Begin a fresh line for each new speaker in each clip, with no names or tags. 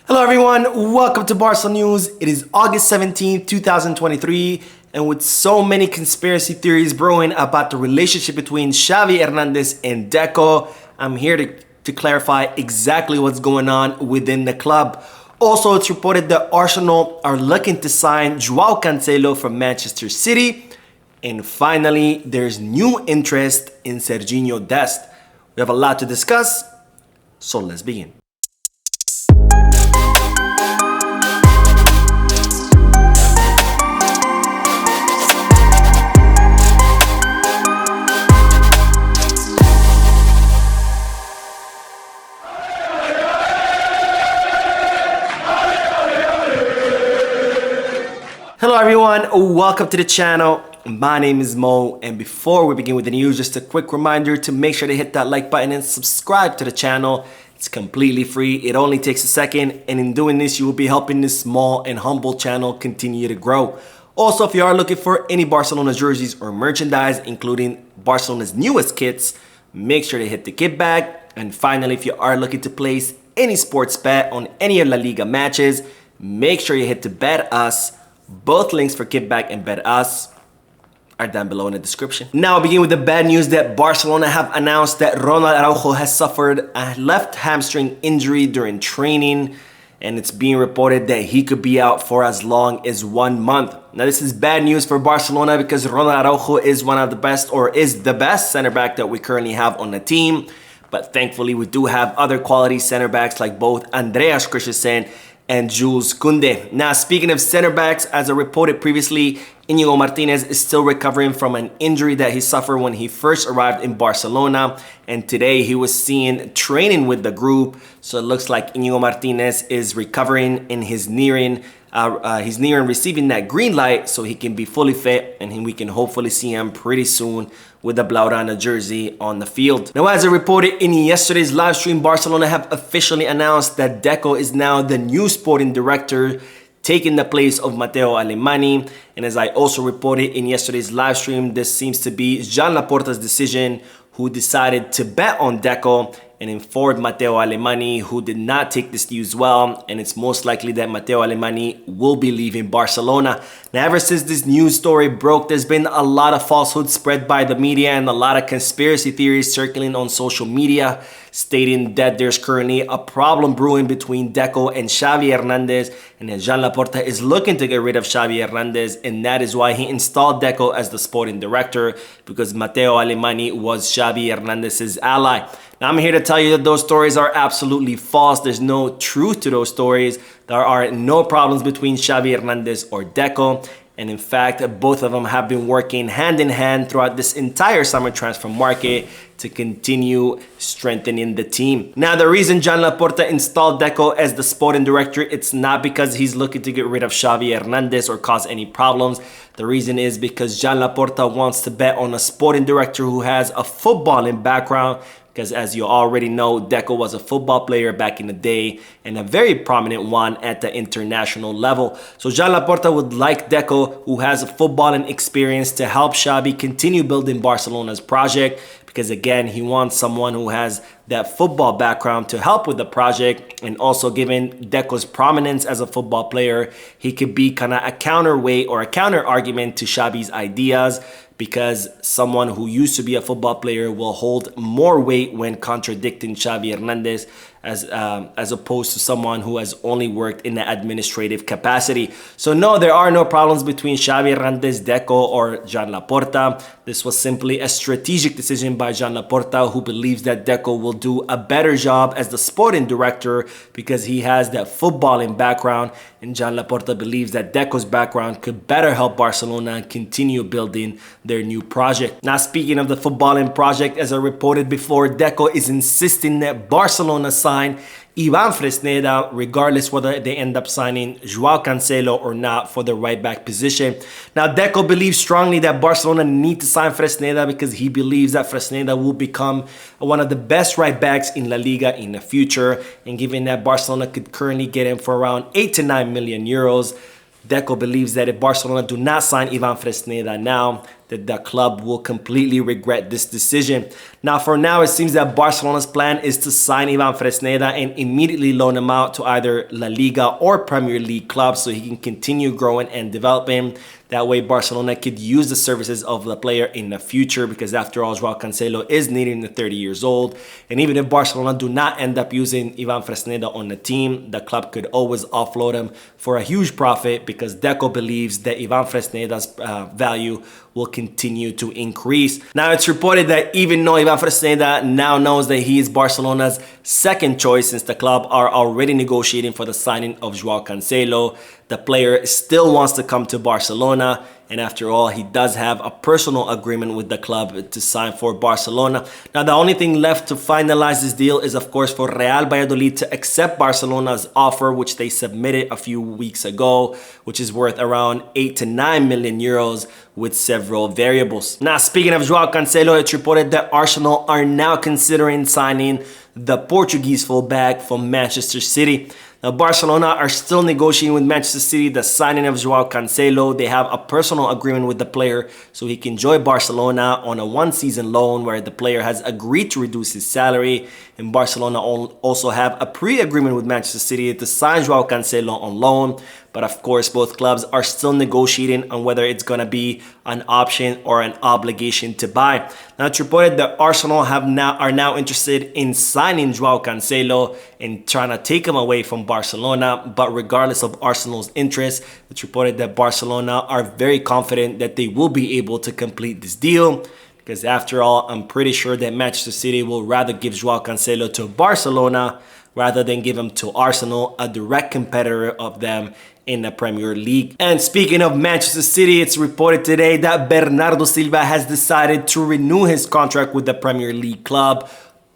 Hello everyone, welcome to Barca News. It is August 17th, 2023, and with so many conspiracy theories brewing about the relationship between Xavi Hernandez and Deco, I'm here to clarify exactly what's going on within the club. Also, it's reported that Arsenal are looking to sign Joao Cancelo from Manchester City. And finally, there's new interest in Serginho Dest. We have a lot to discuss, so let's begin. Hello everyone, welcome to the channel. My name is Mo, and before we begin with the news, just a quick reminder to make sure to hit that like button and subscribe to the channel. It's completely free, it only takes a second, and in doing this you will be helping this small and humble channel continue to grow. Also, if you are looking for any Barcelona jerseys or merchandise, including Barcelona's newest kits, make sure to hit the kit bag. And finally, if you are looking to place any sports bet on any of La Liga matches, make sure you hit the Bet Us. Both links for Kickback and Bet Us are down below in the description. Now I'll begin with the bad news that Barcelona have announced that Ronald Araujo has suffered a left hamstring injury during training, and it's being reported that he could be out for as long as 1 month. Now this is bad news for Barcelona because Ronald Araujo is one of the best, or is the best center back that we currently have on the team. But thankfully we do have other quality center backs like both Andreas Christensen and Jules Koundé. Now, speaking of center backs, as I reported previously, Íñigo Martínez is still recovering from an injury that he suffered when he first arrived in Barcelona, and today he was seen training with the group. So it looks like Íñigo Martínez is recovering and he's nearing receiving that green light so he can be fully fit, and we can hopefully see him pretty soon with the Blaugrana jersey on the field. Now, as I reported in yesterday's live stream, Barcelona have officially announced that Deco is now the new sporting director, taking the place of Matteo Alemany. And as I also reported in yesterday's live stream, this seems to be Joan Laporta's decision, who decided to bet on Deco and informed Matteo Alemany, who did not take this news well, and it's most likely that Matteo Alemany will be leaving Barcelona. Now, ever since this news story broke, there's been a lot of falsehoods spread by the media and a lot of conspiracy theories circling on social media, stating that there's currently a problem brewing between Deco and Xavi Hernandez, and that Joan Laporta is looking to get rid of Xavi Hernandez, and that is why he installed Deco as the sporting director, because Matteo Alemany was Xavi Hernandez's ally. Now, I'm here to tell you that those stories are absolutely false. There's no truth to those stories. There are no problems between Xavi Hernandez or Deco. And in fact, both of them have been working hand in hand throughout this entire summer transfer market to continue strengthening the team. Now, the reason Joan Laporta installed Deco as the sporting director, it's not because he's looking to get rid of Xavi Hernandez or cause any problems. The reason is because Joan Laporta wants to bet on a sporting director who has a footballing background, because as you already know, Deco was a football player back in the day and a very prominent one at the international level. So Joan Laporta would like Deco, who has a footballing experience, to help Xavi continue building Barcelona's project, because again, he wants someone who has that football background to help with the project. And also, given Deco's prominence as a football player, he could be kind of a counterweight or a counter argument to Xavi's ideas, because someone who used to be a football player will hold more weight when contradicting Xavi Hernandez as opposed to someone who has only worked in the administrative capacity. So no, there are no problems between Xavi Hernandez, Deco, or Joan Laporta. This was simply a strategic decision by Joan Laporta, who believes that Deco will do a better job as the sporting director because he has that footballing background, and Joan Laporta believes that Deco's background could better help Barcelona continue building their new project. Now, speaking of the footballing project, as I reported before, Deco is insisting that Barcelona sign Iván Fresneda, regardless whether they end up signing Joao Cancelo or not for the right back position. Now, Deco believes strongly that Barcelona need to sign Fresneda because he believes that Fresneda will become one of the best right backs in La Liga in the future. And given that Barcelona could currently get him for around 8 to 9 million euros, Deco believes that if Barcelona do not sign Iván Fresneda now, that the club will completely regret this decision. Now, for now, it seems that Barcelona's plan is to sign Ivan Fresneda and immediately loan him out to either La Liga or Premier League clubs so he can continue growing and developing. That way, Barcelona could use the services of the player in the future because, after all, Joao Cancelo is nearing the 30 years old. And even if Barcelona do not end up using Ivan Fresneda on the team, the club could always offload him for a huge profit because Deco believes that Ivan Fresneda's value will continue to increase. Now, it's reported that even though Ivan Fresneda now knows that he is Barcelona's second choice since the club are already negotiating for the signing of Joao Cancelo, the player still wants to come to Barcelona, and after all, he does have a personal agreement with the club to sign for Barcelona. Now, the only thing left to finalize this deal is, of course, for Real Valladolid to accept Barcelona's offer, which they submitted a few weeks ago, which is worth around 8 to 9 million euros with several variables. Now, speaking of Joao Cancelo, it's reported that Arsenal are now considering signing the Portuguese fullback from Manchester City. Now, Barcelona are still negotiating with Manchester City the signing of Joao Cancelo. They have a personal agreement with the player so he can join Barcelona on a one-season loan where the player has agreed to reduce his salary. And Barcelona also have a pre-agreement with Manchester City to sign Joao Cancelo on loan. But of course, both clubs are still negotiating on whether it's going to be an option or an obligation to buy. Now, it's reported that Arsenal are now interested in signing Joao Cancelo and trying to take him away from Barcelona. But regardless of Arsenal's interest, it's reported that Barcelona are very confident that they will be able to complete this deal. Because after all, I'm pretty sure that Manchester City will rather give Joao Cancelo to Barcelona rather than give him to Arsenal, a direct competitor of them in the Premier League. And speaking of Manchester City, it's reported today that Bernardo Silva has decided to renew his contract with the Premier League club,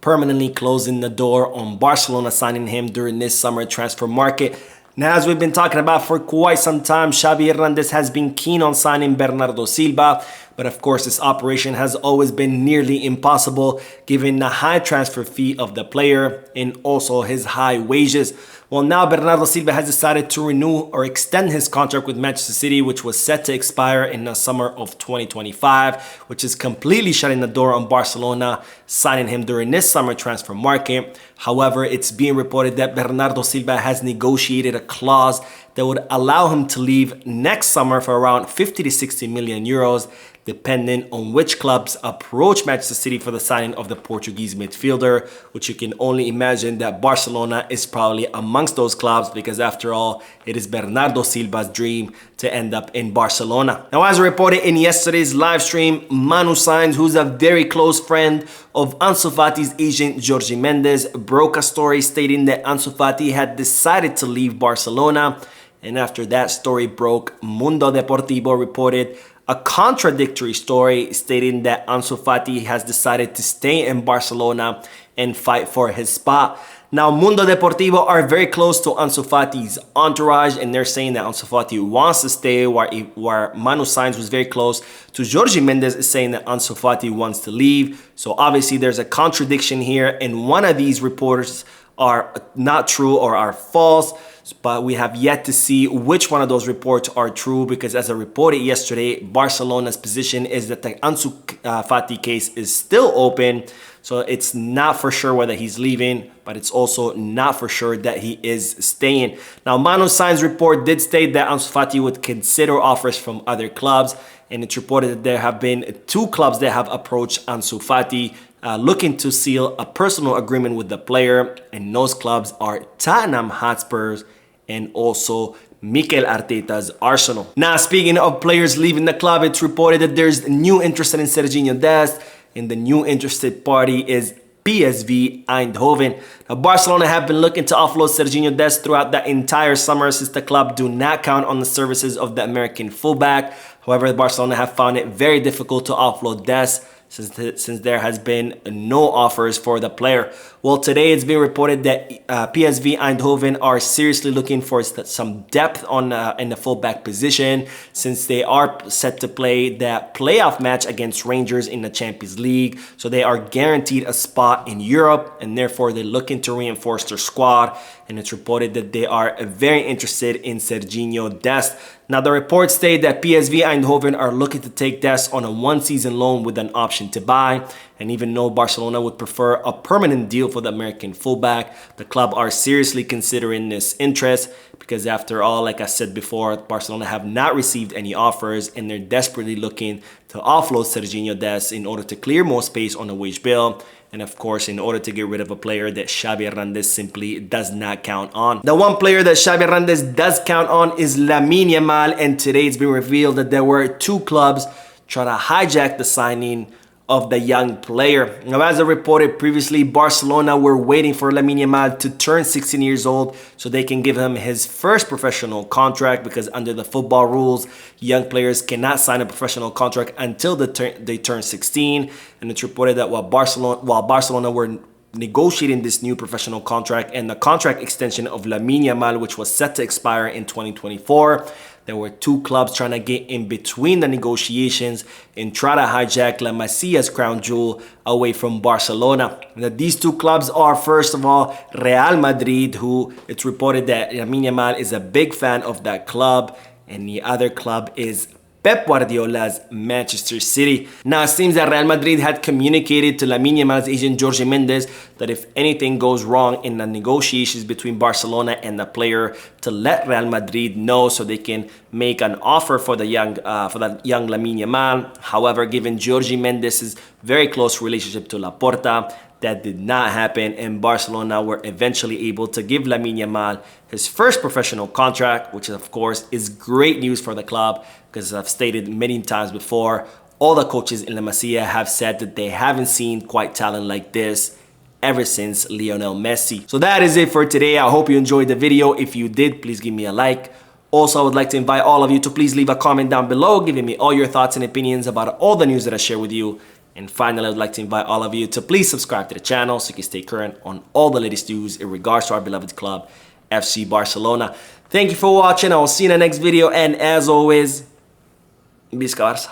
permanently closing the door on Barcelona signing him during this summer transfer market. Now, as we've been talking about for quite some time, Xavi Hernandez has been keen on signing Bernardo Silva, but of course this operation has always been nearly impossible given the high transfer fee of the player and also his high wages. Well, now Bernardo Silva has decided to renew or extend his contract with Manchester City, which was set to expire in the summer of 2025, which is completely shutting the door on Barcelona signing him during this summer transfer market. However, it's being reported that Bernardo Silva has negotiated a clause that would allow him to leave next summer for around 50 to 60 million euros, depending on which clubs approach Manchester City for the signing of the Portuguese midfielder, which you can only imagine that Barcelona is probably amongst those clubs because after all, it is Bernardo Silva's dream to end up in Barcelona. Now, as reported in yesterday's live stream, Manu Sainz, who's a very close friend of Ansu Fati's agent Jorge Mendes, broke a story stating that Ansu Fati had decided to leave Barcelona. And after that story broke, Mundo Deportivo reported a contradictory story stating that Ansu Fati has decided to stay in Barcelona and fight for his spot. Now, Mundo Deportivo are very close to Ansu Fati's entourage, and they're saying that Ansu Fati wants to stay, where Manu Sainz was very close to Jorge Mendes is saying that Ansu Fati wants to leave. So obviously there's a contradiction here, and one of these reports are not true or are false, but we have yet to see which one of those reports are true because as I reported yesterday, Barcelona's position is that the Ansu Fati case is still open. So it's not for sure whether he's leaving, but it's also not for sure that he is staying. Now, Manu Sainz's report did state that Ansu Fati would consider offers from other clubs, and it's reported that there have been 2 clubs that have approached Ansu Fati looking to seal a personal agreement with the player, and those clubs are Tottenham Hotspurs and also Mikel Arteta's Arsenal. Now, speaking of players leaving the club, it's reported that there's new interest in Serginho Dest, and the new interested party is PSV Eindhoven. Now, Barcelona have been looking to offload Serginho Dest throughout the entire summer since the club do not count on the services of the American fullback. However, Barcelona have found it very difficult to offload Dest since there has been no offers for the player. Well, today it's been reported that PSV Eindhoven are seriously looking for some depth on in the fullback position, since they are set to play that playoff match against Rangers in the Champions League. So they are guaranteed a spot in Europe, and therefore they're looking to reinforce their squad. And it's reported that they are very interested in Serginho Dest. Now, the reports state that PSV Eindhoven are looking to take Dest on a one-season loan with an option to buy. And even though Barcelona would prefer a permanent deal for the American fullback, the club are seriously considering this interest, because after all, like I said before, Barcelona have not received any offers, and they're desperately looking to offload Serginho Dest in order to clear more space on the wage bill. And of course, in order to get rid of a player that Xavi Hernandez simply does not count on. The one player that Xavi Hernandez does count on is Lamine Yamal, and today it's been revealed that there were two clubs trying to hijack the signing of the young player. Now, as I reported previously, Barcelona were waiting for Lamine Yamal to turn 16 years old so they can give him his first professional contract, because under the football rules, young players cannot sign a professional contract until they turn 16. And it's reported that while Barcelona were negotiating this new professional contract and the contract extension of Lamine Yamal, which was set to expire in 2024, there were two clubs trying to get in between the negotiations and try to hijack La Masia's crown jewel away from Barcelona. Now, these two clubs are, first of all, Real Madrid, who it's reported that Lamine Yamal is a big fan of that club, and the other club is Pep Guardiola's Manchester City. Now, it seems that Real Madrid had communicated to Lamine Yamal's agent Jorge Mendes that if anything goes wrong in the negotiations between Barcelona and the player, to let Real Madrid know so they can make an offer for the young Lamine Yamal. However, given Jorge Mendes' very close relationship to Laporta, that did not happen, and Barcelona were eventually able to give Lamine Yamal his first professional contract, which of course is great news for the club, because as I've stated many times before, all the coaches in La Masia have said that they haven't seen quite talent like this ever since Lionel Messi. So that is it for today. I hope you enjoyed the video. If you did, please give me a like. Also, I would like to invite all of you to please leave a comment down below, giving me all your thoughts and opinions about all the news that I share with you. And finally, I would like to invite all of you to please subscribe to the channel so you can stay current on all the latest news in regards to our beloved club, FC Barcelona. Thank you for watching. I will see you in the next video. And as always, Visca Barça.